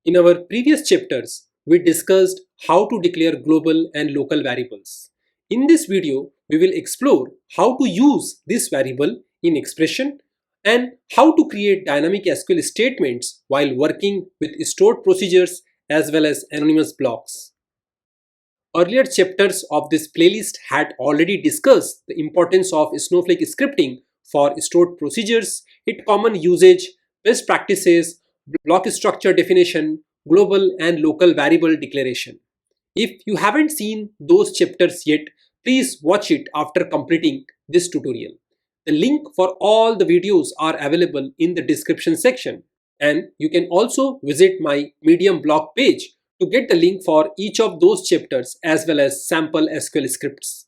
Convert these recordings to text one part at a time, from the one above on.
In our previous chapters, we discussed how to declare global and local variables. In this video, we will explore how to use this variable in expression and how to create dynamic SQL statements while working with stored procedures as well as anonymous blocks. Earlier chapters of this playlist had already discussed the importance of Snowflake scripting for stored procedures, its common usage, best practices, block structure definition, global and local variable declaration. If you haven't seen those chapters yet, please watch it after completing this tutorial. The link for all the videos are available in the description section, and you can also visit my Medium blog page to get the link for each of those chapters as well as sample SQL scripts.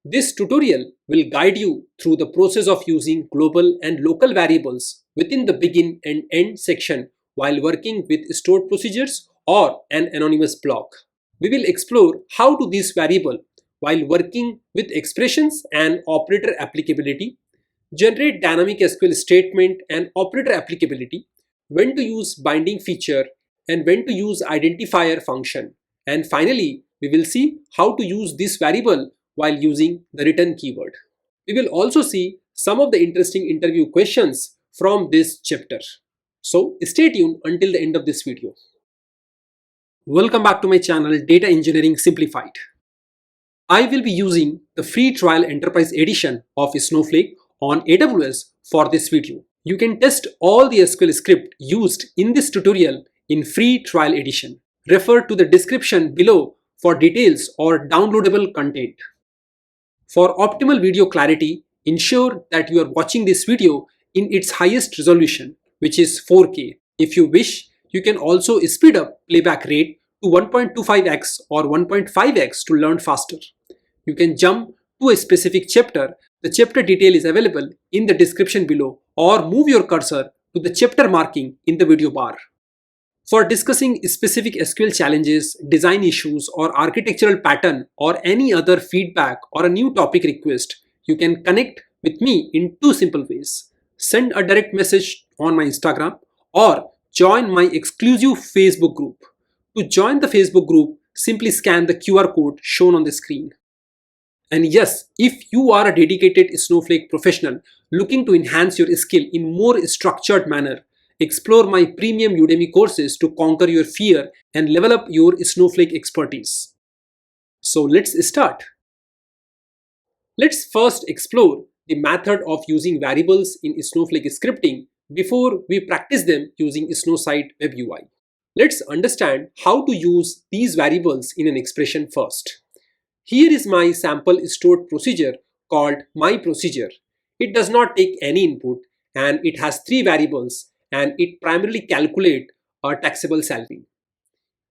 This tutorial will guide you through the process of using global and local variables within the begin and end section while working with stored procedures or an anonymous block. We will explore how to this variable while working with expressions and operator applicability, generate dynamic SQL statement and operator applicability, when to use binding feature, and when to use identifier function. And finally, we will see how to use this variable while using the return keyword. We will also see some of the interesting interview questions from this chapter. So stay tuned until the end of this video. Welcome back to my channel Data Engineering Simplified. I will be using the free trial enterprise edition of Snowflake on AWS for this video. You can test all the SQL script used in this tutorial in free trial edition. Refer to the description below for details or downloadable content. For optimal video clarity, ensure that you are watching this video in its highest resolution, which is 4K. If you wish, you can also speed up playback rate to 1.25x or 1.5x to learn faster. You can jump to a specific chapter. The chapter detail is available in the description below, or move your cursor to the chapter marking in the video bar. For discussing specific SQL challenges, design issues, or architectural pattern, or any other feedback or a new topic request, you can connect with me in two simple ways. Send a direct message on my Instagram or join my exclusive Facebook group. To join the Facebook group, simply scan the QR code shown on the screen. And yes, if you are a dedicated Snowflake professional looking to enhance your skill in more structured manner, explore my premium Udemy courses to conquer your fear and level up your Snowflake expertise. So let's start. Let's first explore the method of using variables in Snowflake scripting before we practice them using Snowsight WebUI. Let's understand how to use these variables in an expression first. Here is my sample stored procedure called myProcedure. It does not take any input and it has three variables, and it primarily calculates a taxable salary.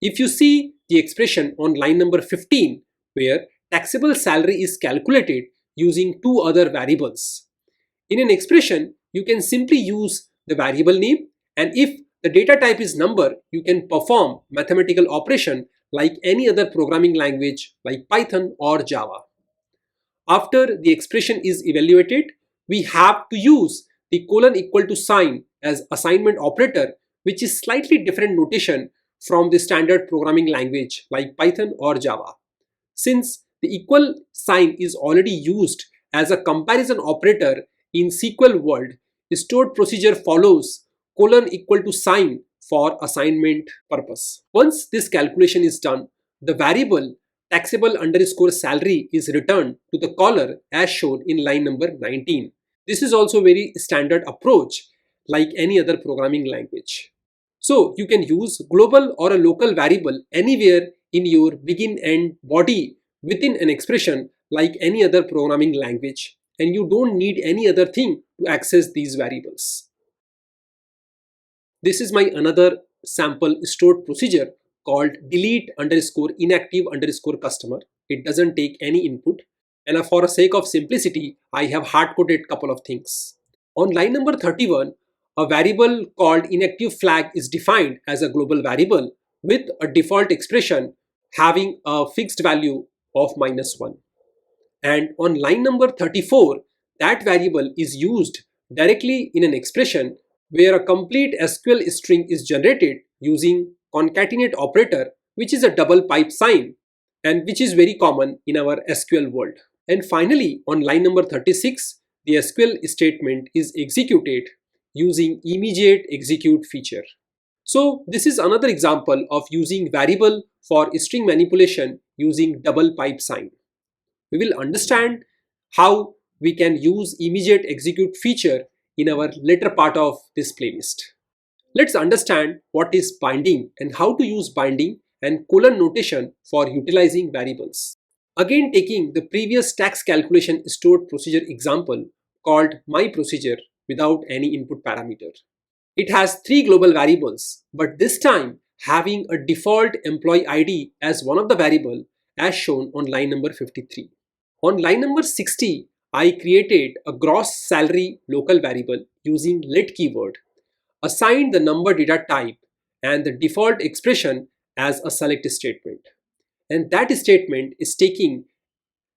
If you see the expression on line number 15, where taxable salary is calculated using two other variables. In an expression, you can simply use the variable name, and if the data type is number, you can perform mathematical operation like any other programming language like Python or Java. After the expression is evaluated, we have to use the colon equal to sign as assignment operator, which is slightly different notation from the standard programming language like Python or Java. Since the equal sign is already used as a comparison operator in SQL world, stored procedure follows colon equal to sign for assignment purpose. Once this calculation is done, the variable taxable underscore salary is returned to the caller as shown in line number 19. This is also very standard approach like any other programming language. So you can use global or a local variable anywhere in your begin and body within an expression like any other programming language, and you don't need any other thing to access these variables. This is my another sample stored procedure called delete underscore inactive underscore customer. It doesn't take any input, and for the sake of simplicity, I have hard-coded couple of things. On line number 31, a variable called inactive flag is defined as a global variable with a default expression having a fixed value of -1. And on line number 34, that variable is used directly in an expression where a complete SQL string is generated using concatenate operator, which is a double pipe sign and which is very common in our SQL world. And finally, on line number 36, the SQL statement is executed using immediate execute feature. So this is another example of using variable for string manipulation using double pipe sign. We will understand how we can use immediate execute feature in our later part of this playlist. Let's understand what is binding and how to use binding and colon notation for utilizing variables. Again, taking the previous tax calculation stored procedure example called my procedure without any input parameter. It has three global variables, but this time having a default employee ID as one of the variable as shown on line number 53. On line number 60, I created a gross salary local variable using let keyword, assigned the number data type and the default expression as a select statement. And that statement is taking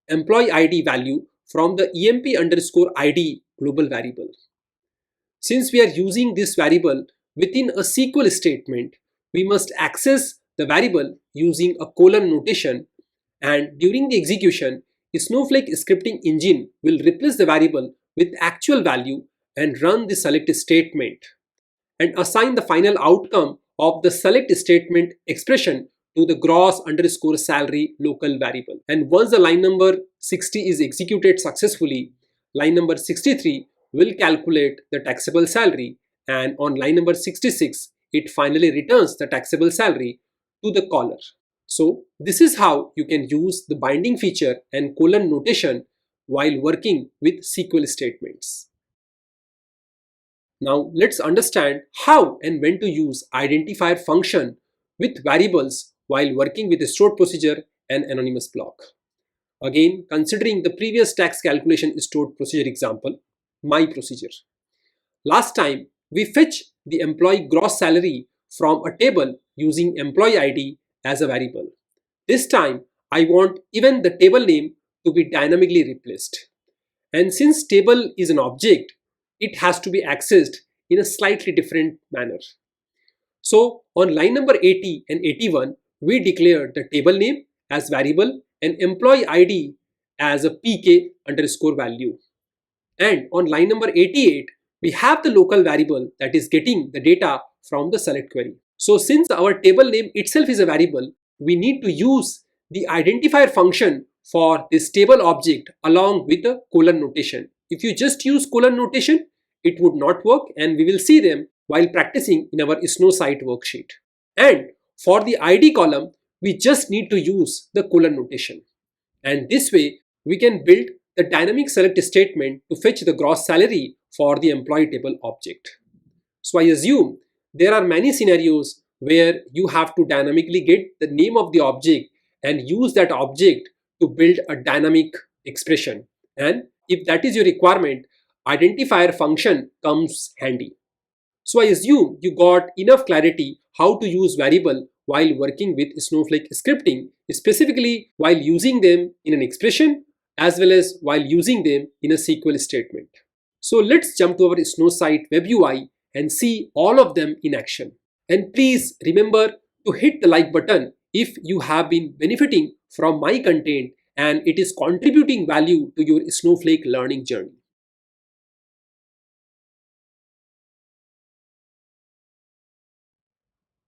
employee ID value from the emp underscore ID global variable. Since we are using this variable within a SQL statement, we must access the variable using a colon notation, and during the execution, a Snowflake scripting engine will replace the variable with actual value and run the select statement and assign the final outcome of the select statement expression to the gross underscore salary local variable. And once the line number 60 is executed successfully, line number 63 will calculate the taxable salary, and on line number 66, it finally returns the taxable salary to the caller. So this is how you can use the binding feature and colon notation while working with SQL statements. Now let's understand how and when to use identifier function with variables while working with a stored procedure and anonymous block. Again, considering the previous tax calculation stored procedure example, my procedure. Last time, we fetch the employee gross salary from a table using employee ID as a variable. This time, I want even the table name to be dynamically replaced. And since table is an object, it has to be accessed in a slightly different manner. So on line number 80 and 81, we declared the table name as variable and employee ID as a pk underscore value. And on line number 88, we have the local variable that is getting the data from the select query. So since our table name itself is a variable, we need to use the identifier function for this table object along with a colon notation. If you just use colon notation, it would not work, and we will see them while practicing in our Snowsight worksheet. And for the ID column, we just need to use the colon notation. And this way, we can build the dynamic select statement to fetch the gross salary for the employee table object. So I assume there are many scenarios where you have to dynamically get the name of the object and use that object to build a dynamic expression. And if that is your requirement, identifier function comes handy. So I assume you got enough clarity how to use variable while working with Snowflake scripting, specifically while using them in an expression as well as while using them in a SQL statement. So let's jump to our Snowsight WebUI and see all of them in action. And please remember to hit the like button if you have been benefiting from my content and it is contributing value to your Snowflake learning journey.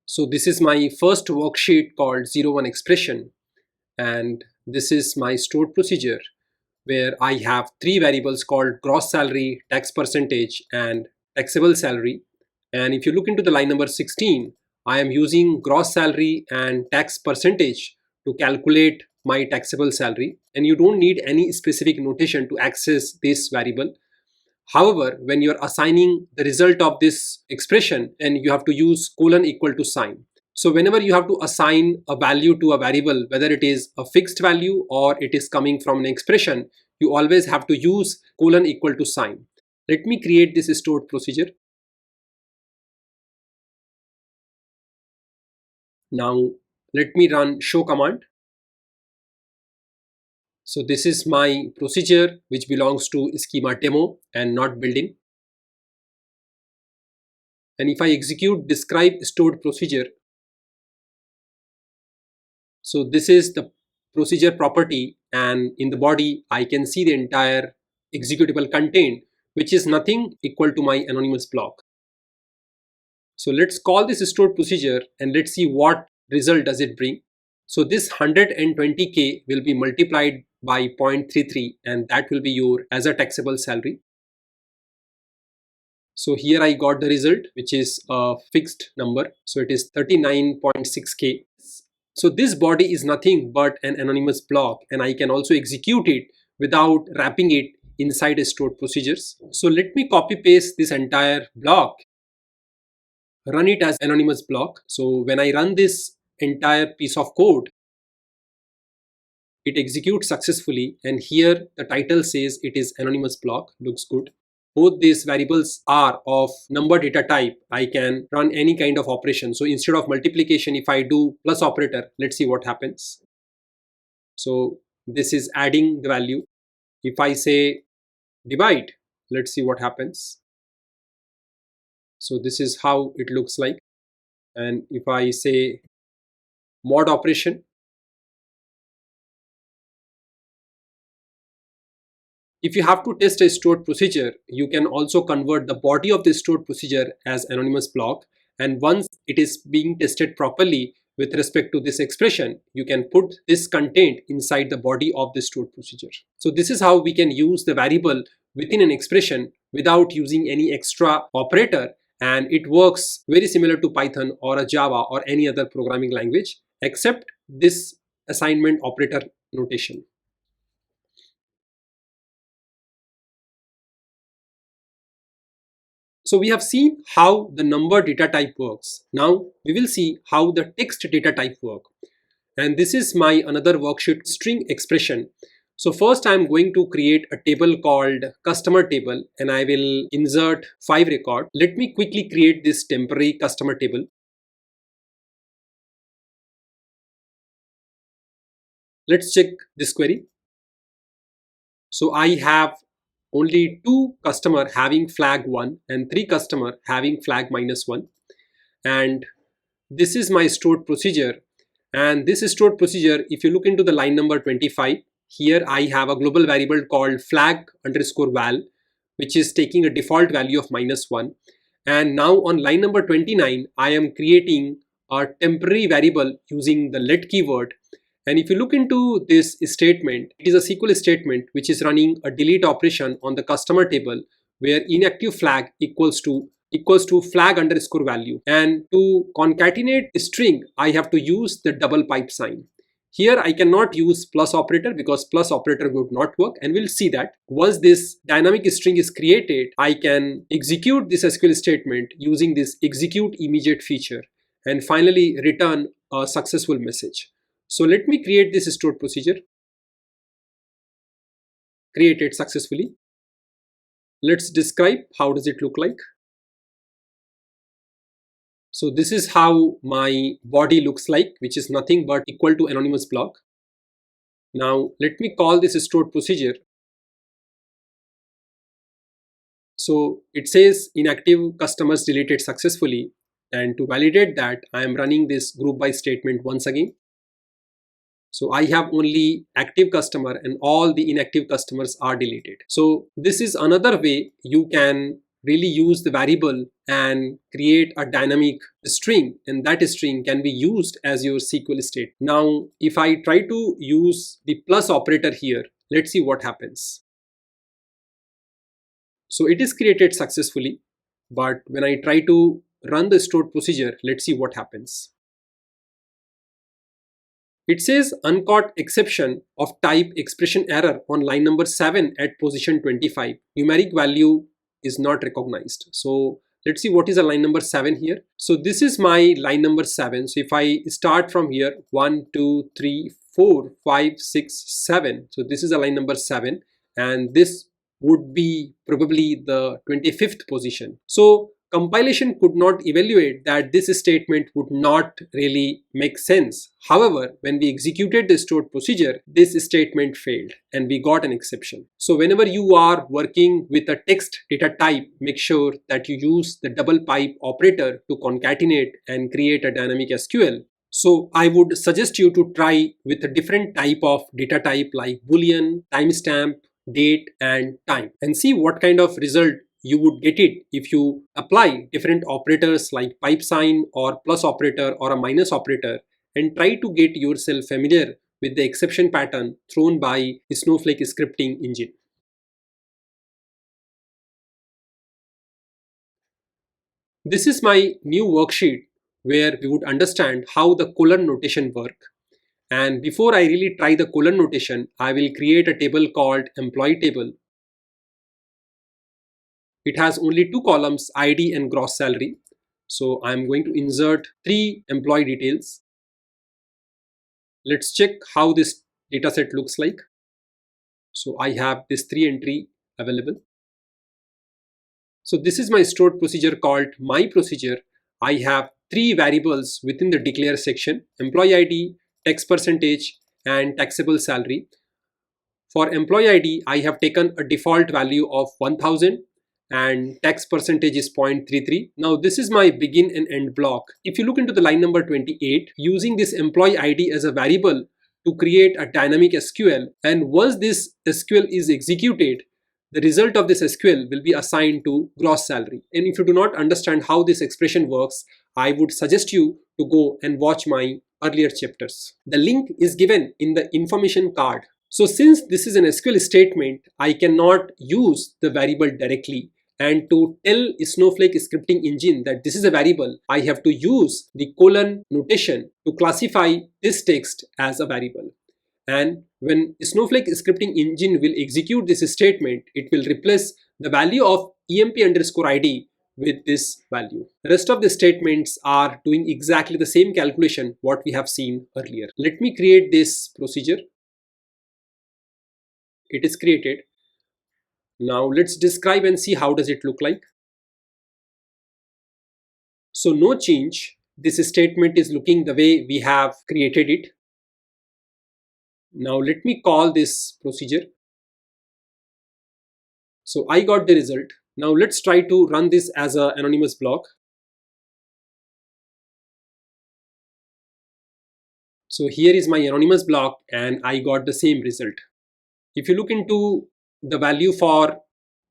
So this is my first worksheet called 01 expression, and this is my stored procedure where I have three variables called gross salary, tax percentage, and taxable salary. And if you look into the line number 16, I am using gross salary and tax percentage to calculate my taxable salary, and you don't need any specific notation to access this variable. However, when you're assigning the result of this expression, then you have to use colon equal to sign. So whenever you have to assign a value to a variable, whether it is a fixed value or it is coming from an expression, you always have to use colon equal to sign. Let me create this stored procedure. Now let me run show command. So this is my procedure which belongs to schema demo and not building. And if I execute describe stored procedure, So this is the procedure property, and in the body I can see the entire executable content, which is nothing equal to my anonymous block. So let's call this stored procedure and let's see what result does it bring. So this 120k will be multiplied by 0.33 and that will be your as a taxable salary. So here I got the result, which is a fixed number. So it is 39.6k. So this body is nothing but an anonymous block, and I can also execute it without wrapping it inside a stored procedures. So let me copy paste this entire block, run it as anonymous block. So when I run this entire piece of code, it executes successfully, and here the title says it is anonymous block. Looks good. Both these variables are of number data type. I can run any kind of operation. So instead of multiplication, if I do plus operator, let's see what happens. So this is adding the value. If I say divide, let's see what happens. So this is how it looks like. And if I say mod operation, if you have to test a stored procedure, you can also convert the body of the stored procedure as anonymous block. And once it is being tested properly with respect to this expression, you can put this content inside the body of the stored procedure. So this is how we can use the variable within an expression without using any extra operator. And it works very similar to Python or a Java or any other programming language, except this assignment operator notation. So we have seen how the number data type works. Now we will see how the text data type work. And this is my another worksheet string expression. So first I'm going to create a table called customer table, and I will insert 5 record. Let me quickly create this temporary customer table. Let's check this query. So I have only 2 customer having flag 1 and 3 customer having flag -1, and this is my stored procedure. And this stored procedure, if you look into the line number 25, here I have a global variable called flag_val, which is taking a default value of -1. And now on line number 29, I am creating a temporary variable using the let keyword. And if you look into this statement, it is a SQL statement which is running a delete operation on the customer table, where inactive flag equals to flag_value. And to concatenate a string, I have to use the double pipe sign. Here I cannot use plus operator because plus operator would not work, and we'll see that once this dynamic string is created, I can execute this SQL statement using this execute immediate feature and finally return a successful message. So let me create this stored procedure. Created successfully. Let's describe how does it look like. So this is how my body looks like, which is nothing but equal to anonymous block. Now let me call this stored procedure. So it says inactive customers deleted successfully, and to validate that, I am running this group by statement once again. So I have only active customer and all the inactive customers are deleted. So this is another way you can really use the variable and create a dynamic string, and that string can be used as your SQL state. Now if I try to use the plus operator here, let's see what happens. So it is created successfully, but when I try to run the stored procedure, let's see what happens. It says uncaught exception of type expression error on line number 7 at position 25. Numeric value is not recognized. So let's see what is a line number 7 here. So this is my line number 7. So if I start from here, 1, 2, 3, 4, 5, 6, 7. So this is a line number 7, and this would be probably the 25th position. So compilation could not evaluate that this statement would not really make sense. However, when we executed the stored procedure, this statement failed and we got an exception. So whenever you are working with a text data type, make sure that you use the double pipe operator to concatenate and create a dynamic SQL. So I would suggest you to try with a different type of data type like boolean, timestamp, date and time, and see what kind of result you would get it if you apply different operators like pipe sign or plus operator or a minus operator, and try to get yourself familiar with the exception pattern thrown by Snowflake scripting engine. This is my new worksheet where we would understand how the colon notation work. And before I really try the colon notation, I will create a table called employee table. It has only two columns, ID and gross salary. So I'm going to insert three employee details. Let's check how this dataset looks like. So I have this three entry available. So this is my stored procedure called my procedure. I have three variables within the declare section: employee ID, tax percentage, and taxable salary. For employee ID, I have taken a default value of 1000 and tax percentage is 0.33. Now this is my begin and end block. If you look into the line number 28, using this employee ID as a variable to create a dynamic SQL, and once this SQL is executed, the result of this SQL will be assigned to gross salary. And if you do not understand how this expression works, I would suggest you to go and watch my earlier chapters. The link is given in the information card. So since this is an SQL statement, I cannot use the variable directly. And to tell Snowflake scripting engine that this is a variable, I have to use the colon notation to classify this text as a variable. And when Snowflake scripting engine will execute this statement, it will replace the value of emp underscore id with this value. The rest of the statements are doing exactly the same calculation what we have seen earlier. Let me create this procedure. It is created. Now let's describe and see how does it look like. So no change. This statement is looking the way we have created it. Now let me call this procedure. So I got the result. Now let's try to run this as an anonymous block. So here is my anonymous block and I got the same result. If you look into the value for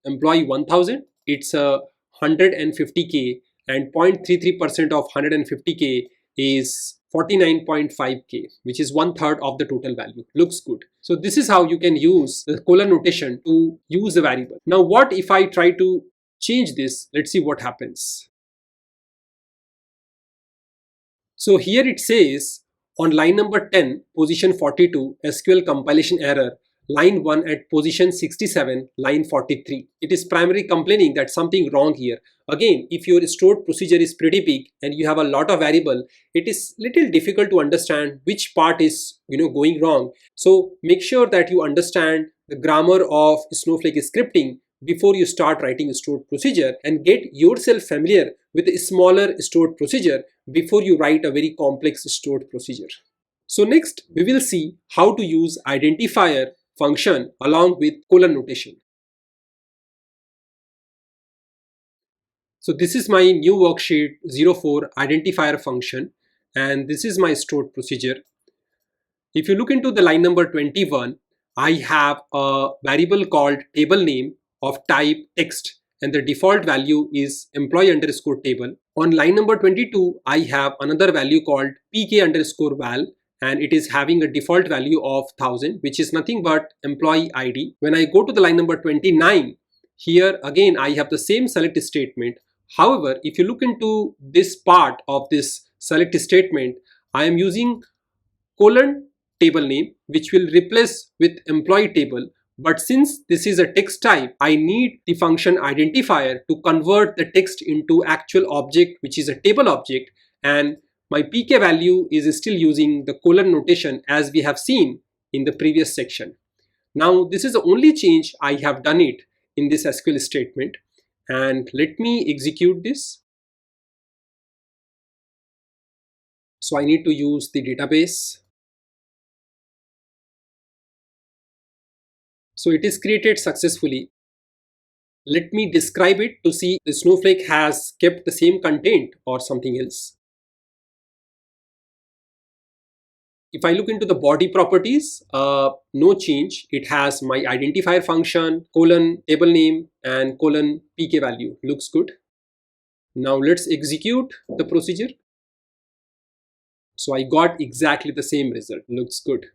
employee 1000, it's a 150k, and 0.33% of 150k is 49.5k, which is one third of the total value. Looks good. So this is how you can use the colon notation to use a variable. Now what if I try to change this? Let's see what happens. So here it says on line number 10, position 42, SQL compilation error, line 1 at position 67, line 43. It is primarily complaining that something wrong here. Again, if your stored procedure is pretty big and you have a lot of variable, it is little difficult to understand which part is going wrong. So make sure that you understand the grammar of Snowflake scripting before you start writing a stored procedure, and get yourself familiar with a smaller stored procedure before you write a very complex stored procedure. So next we will see how to use identifier function along with colon notation. So this is my new worksheet 04 identifier function, and this is my stored procedure. If you look into the line number 21, I have a variable called table name of type text, and the default value is employee underscore table. On line number 22, I have another value called pk underscore val, and it is having a default value of 1000, which is nothing but employee ID. When I go to the line number 29, here again I have the same select statement. However, if you look into this part of this select statement, I am using colon table name, which will replace with employee table. But since this is a text type, I need the function identifier to convert the text into actual object, which is a table object, and my pk value is still using the colon notation as we have seen in the previous section. Now this is the only change I have done it in this SQL statement, and let me execute this. So I need to use the database. So it is created successfully. Let me describe it to see the Snowflake has kept the same content or something else. If I look into the body properties, no change. It has my identifier function, colon, table name, and colon pk value. Looks good. Now let's execute the procedure. So I got exactly the same result. Looks good.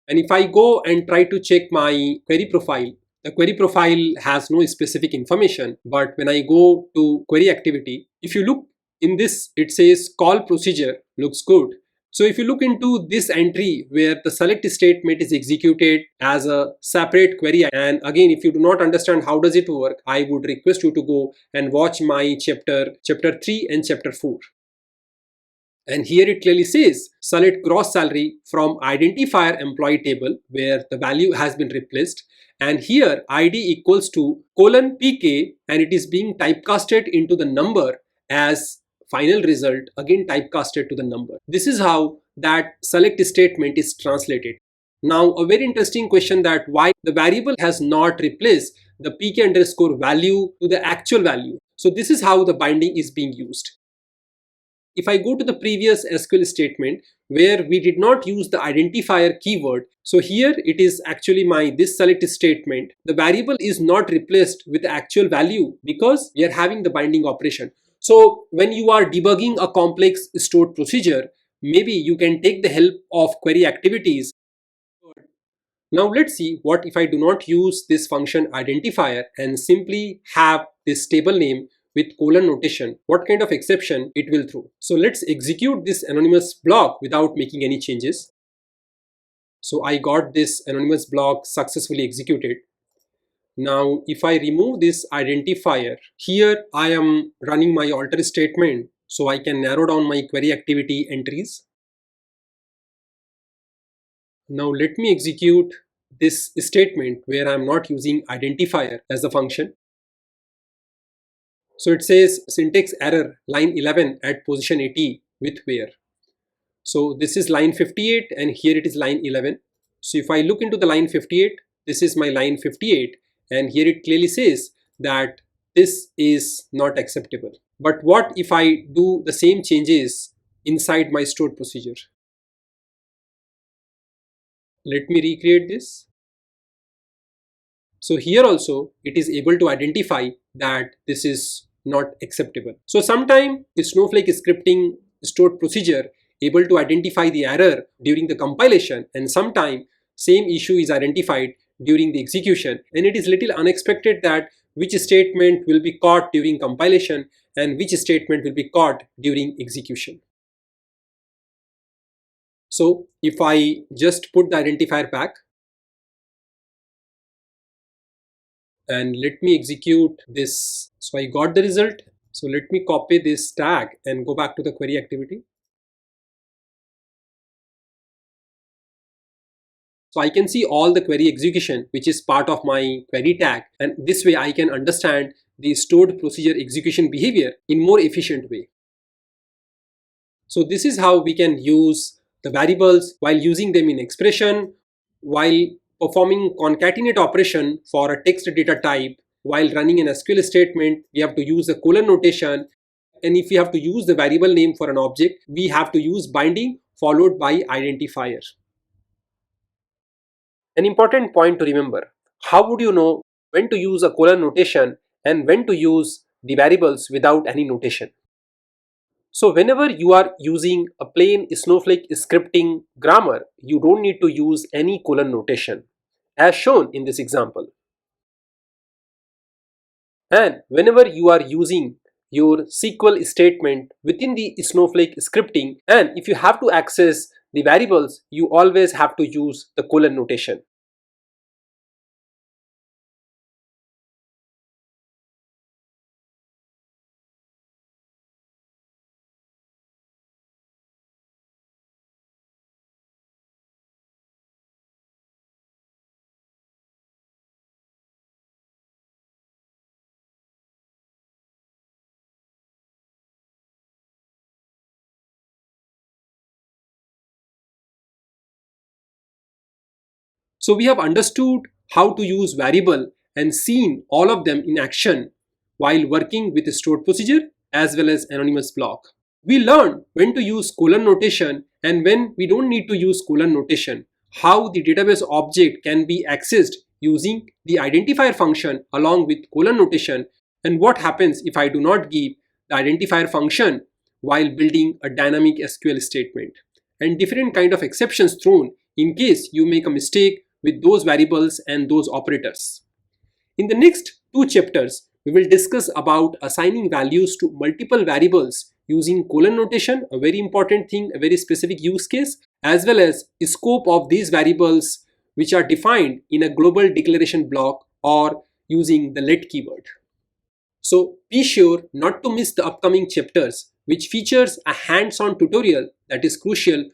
And if I go and try to check my query profile, the query profile has no specific information. But when I go to query activity, if you look in this, it says call procedure. Looks good. So if you look into this entry where the select statement is executed as a separate query, and again, if you do not understand how does it work, I would request you to go and watch my chapter 3 and chapter 4. And here it clearly says select gross salary from identifier employee table where the value has been replaced. And here ID equals to colon PK, and it is being typecasted into the number as final result, again typecasted to the number. This is how that select statement is translated. Now a very interesting question, that why the variable has not replaced the PK underscore value to the actual value. So this is how the binding is being used. If I go to the previous SQL statement where we did not use the identifier keyword, so here it is actually my this select statement. The variable is not replaced with the actual value because we are having the binding operation. So when you are debugging a complex stored procedure, maybe you can take the help of query activities. Now let's see what if I do not use this function identifier and simply have this table name with colon notation, what kind of exception it will throw. So let's execute this anonymous block without making any changes. So I got this anonymous block successfully executed. Now if I remove this identifier, here I am running my alter statement so I can narrow down my query activity entries. Now let me execute this statement where I am not using identifier as a function. So it says syntax error line 11 at position 80 with where. So this is line 58 and here it is line 11. So if I look into the line 58, this is my line 58 and here it clearly says that this is not acceptable. But what if I do the same changes inside my stored procedure? Let me recreate this. So here also it is able to identify that this is not acceptable. So sometime the Snowflake scripting stored procedure able to identify the error during the compilation, and sometime same issue is identified during the execution, and it is little unexpected that which statement will be caught during compilation and which statement will be caught during execution. So if I just put the identifier back and let me execute this. So I got the result. So let me copy this tag and go back to the query activity. So I can see all the query execution which is part of my query tag, and this way I can understand the stored procedure execution behavior in more efficient way. So this is how we can use the variables while using them in expression, while performing concatenate operation for a text data type, while running an SQL statement, we have to use the colon notation. And if we have to use the variable name for an object, we have to use binding followed by identifier. An important point to remember, how would you know when to use a colon notation and when to use the variables without any notation? So whenever you are using a plain Snowflake scripting grammar, you don't need to use any colon notation as shown in this example. And whenever you are using your SQL statement within the Snowflake scripting, and if you have to access the variables, you always have to use the colon notation. So we have understood how to use variable and seen all of them in action while working with a stored procedure as well as anonymous block. We learned when to use colon notation and when we don't need to use colon notation, how the database object can be accessed using the identifier function along with colon notation, and what happens if I do not give the identifier function while building a dynamic SQL statement, and different kind of exceptions thrown in case you make a mistake with those variables and those operators. In the next two chapters, we will discuss about assigning values to multiple variables using colon notation, a very important thing, a very specific use case, as well as the scope of these variables which are defined in a global declaration block or using the let keyword. So be sure not to miss the upcoming chapters, which features a hands-on tutorial that is crucial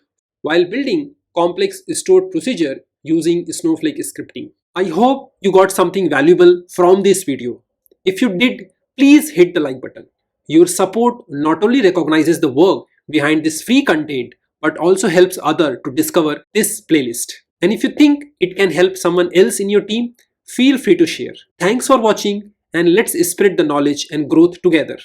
while building complex stored procedure using Snowflake scripting. I hope you got something valuable from this video. If you did, please hit the like button. Your support not only recognizes the work behind this free content, but also helps others to discover this playlist. And if you think it can help someone else in your team, feel free to share. Thanks for watching, and let's spread the knowledge and growth together.